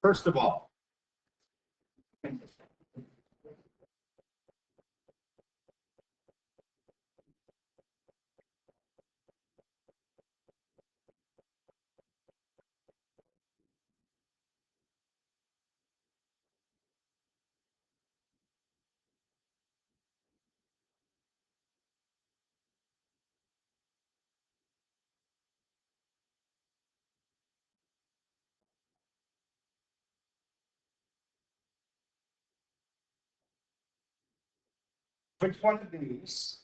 First of all, which one of these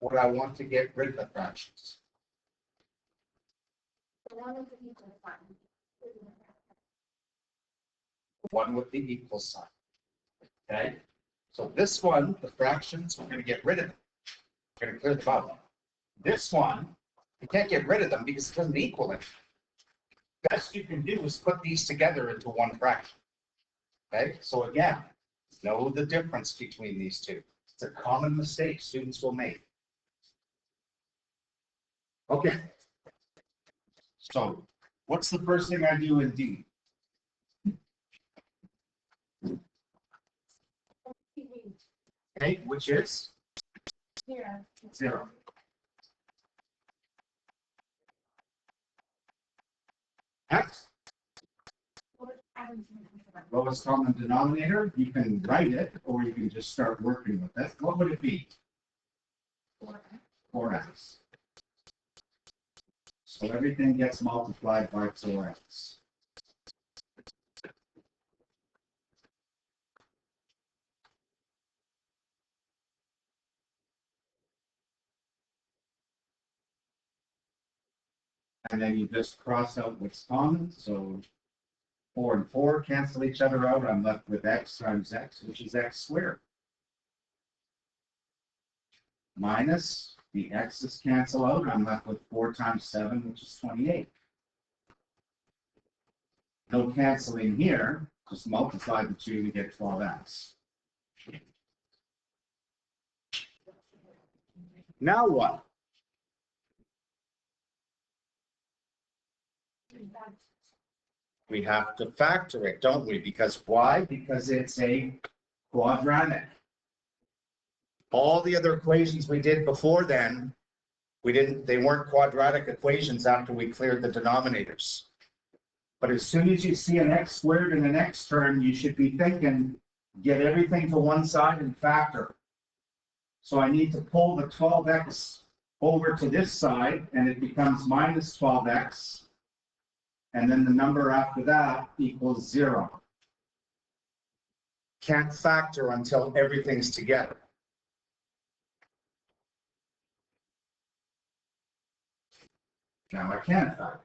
would I want to get rid of the fractions? The one with the equal sign. The one with the equal sign. Okay? So this one, the fractions, we're going to get rid of them. We're going to clear the bottom. This one, you can't get rid of them because it doesn't equal it. Best you can do is put these together into one fraction. Okay? So again, know the difference between these two. It's a common mistake students will make. Okay. So what's the first thing I do in D? Okay, which is? Here. 0. X, lowest common denominator, you can write it or you can just start working with it. What would it be? 4x. So everything gets multiplied by 4x. And then you just cross out what's common. So 4 and 4 cancel each other out. I'm left with x times x, which is x squared. Minus the x's cancel out. I'm left with 4 times 7, which is 28. No canceling here. Just multiply the two to get 12x. Now what? We have to factor it, don't we? Because why? Because it's a quadratic. All the other equations we did before then, they weren't quadratic equations after we cleared the denominators. But as soon as you see an x squared in the next term, you should be thinking, get everything to one side and factor. So I need to pull the 12x over to this side, and it becomes minus 12x. And then the number after that equals 0. Can't factor until everything's together. Now I can factor.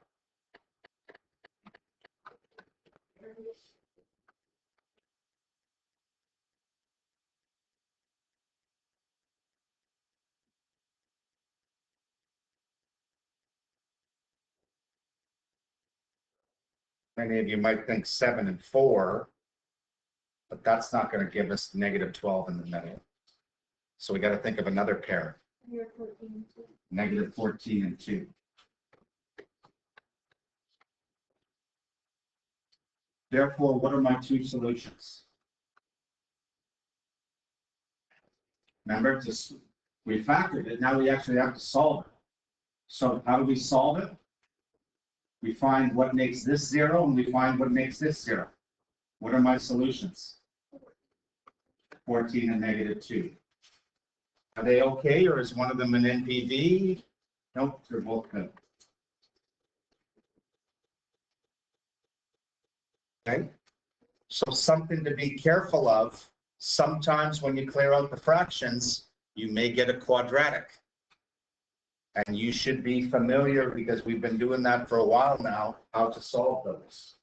Many of you might think 7 and 4, but that's not going to give us negative 12 in the middle. So we got to think of another pair. Negative 14 and 2. Therefore, what are my two solutions? Remember, we factored it. Now we actually have to solve it. So how do we solve it? We find what makes this 0, and we find what makes this 0. What are my solutions? 14 and negative 2. Are they okay, or is one of them an NPV? Nope, they're both good. Okay, so something to be careful of. Sometimes when you clear out the fractions, you may get a quadratic. And you should be familiar, because we've been doing that for a while now, how to solve those.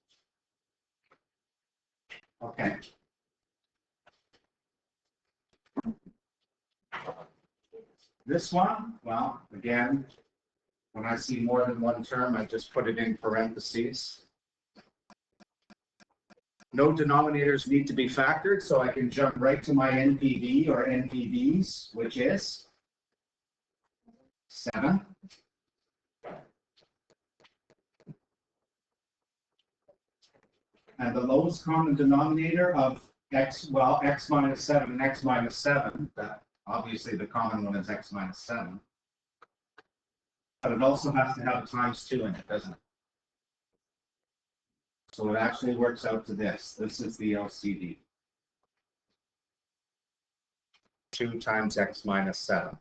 Okay. This one, well, again, when I see more than one term, I just put it in parentheses. No denominators need to be factored, so I can jump right to my NPV or NPVs, which is 7. And the lowest common denominator of x, well, x minus 7 and x minus 7, that obviously the common one is x minus 7. But it also has to have times 2 in it, doesn't it? So it actually works out to this. This is the LCD. 2 times x minus 7.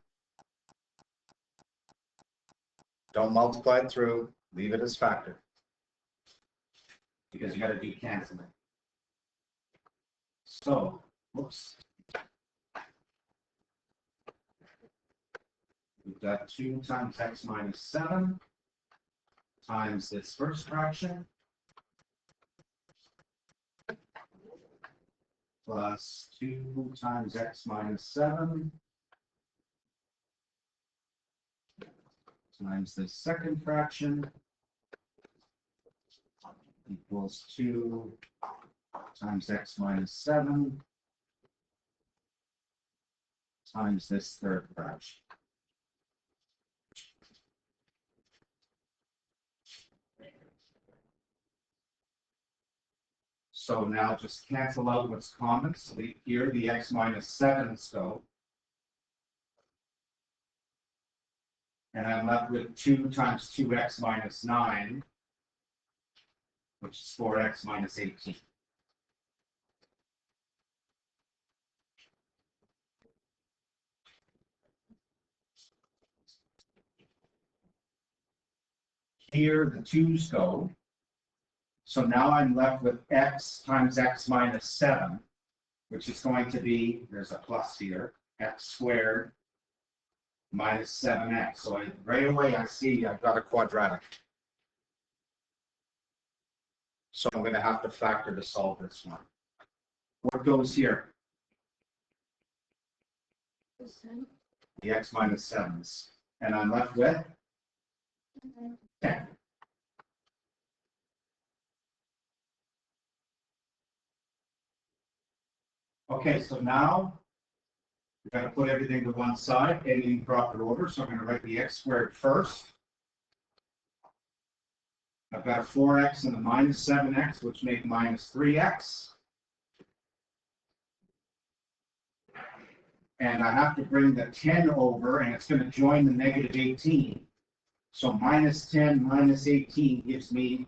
Don't multiply it through, leave it as factor. Because you got to do canceling. So, whoops. We've got 2 times x minus 7 times this first fraction plus 2 times x minus 7 times this second fraction equals 2 times x minus 7 times this third fraction. So now just cancel out what's common. So here the x minus 7's go. And I'm left with 2 times 2x minus 9, which is 4x minus 18. Here the 2's go. So now I'm left with x times x minus 7, which is going to be, there's a plus here, x squared minus 7x. So right away I see I've got a quadratic. So I'm going to have to factor to solve this one. What goes here? The x minus 7's. And I'm left with 10. Okay, so now we've got to put everything to one side, in proper order. So I'm going to write the x squared first. I've got a 4x and a minus 7x, which make minus 3x. And I have to bring the 10 over, and it's going to join the negative 18. So minus 10 minus 18 gives me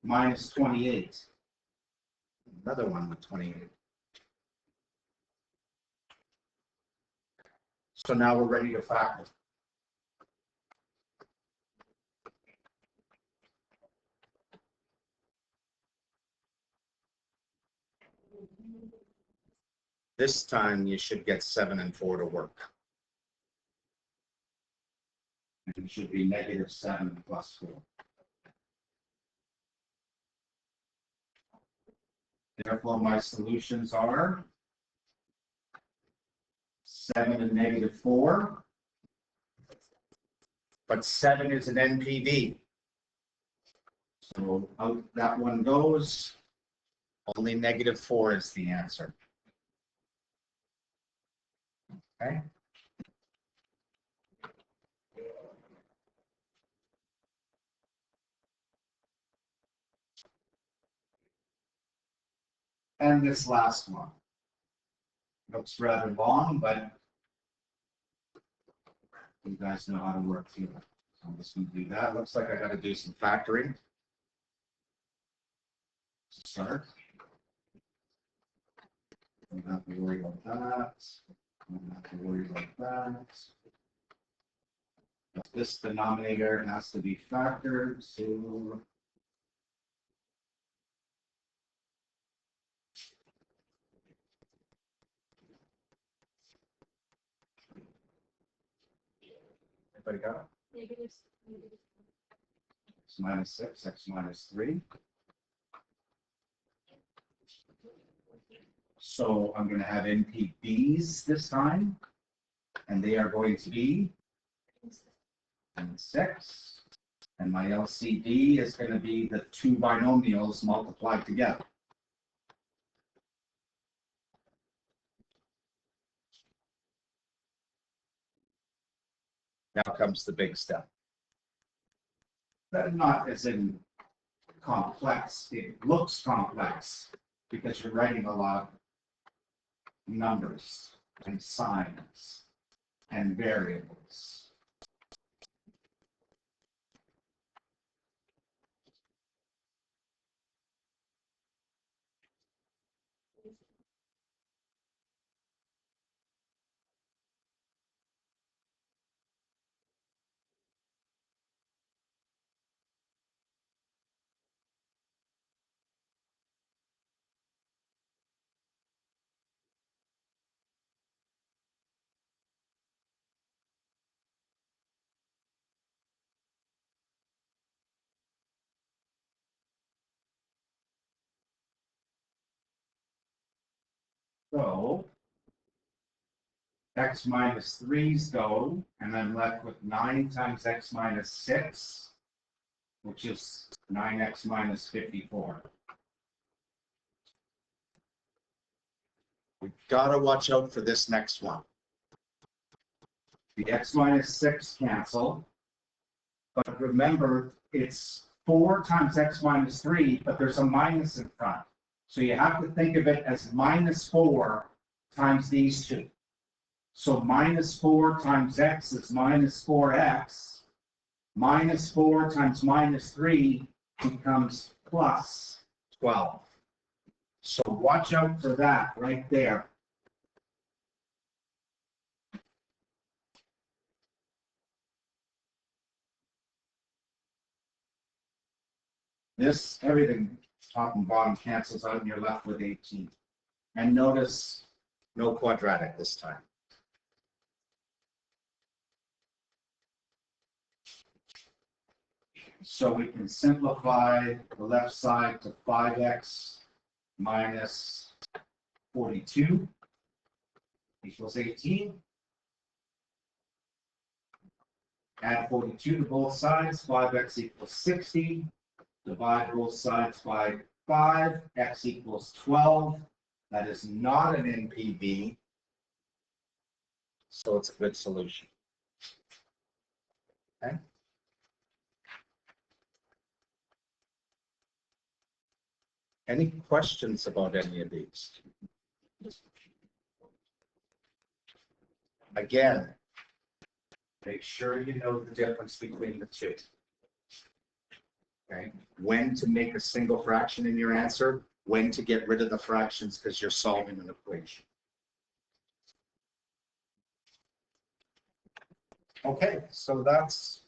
minus 28. Another one with 28. So now we're ready to factor. This time you should get 7 and 4 to work. And it should be negative 7 plus 4. Therefore, my solutions are 7 and negative 4. But 7 is an NPV. So out that one goes. Only negative 4 is the answer. Okay. And this last one. Looks rather long, but you guys know how to work through it. So I'm just going to do that. Looks like I got to do some factoring to start. Don't have to worry about that. Don't have to worry about that. But this denominator has to be factored, so everybody got it? X minus 6, x minus 3. So I'm going to have NPVs this time, and they are going to be 6. And my LCD is going to be the 2 binomials multiplied together. Now comes the big step. But not as in complex. It looks complex because you're writing a lot of numbers and signs and variables. So x minus 3's go, and I'm left with 9 times x minus 6, which is 9x minus 54. We've got to watch out for this next one. The x minus 6 cancel. But remember, it's 4 times x minus 3, but there's a minus in front. So you have to think of it as minus 4 times these two. So minus 4 times x is minus 4x. Minus 4 times minus 3 becomes plus 12. So watch out for that right there. This, everything, top and bottom cancels out and you're left with 18. And notice, No quadratic this time. so we can simplify the left side to 5x minus 42 equals 18. Add 42 to both sides, 5x equals 60. Divide both sides by 5, x equals 12. That is not an NPV, so it's a good solution. Okay. Any questions about any of these? Again, make sure you know the difference between the two. Okay, when to make a single fraction in your answer, when to get rid of the fractions because you're solving an equation. Okay, so that's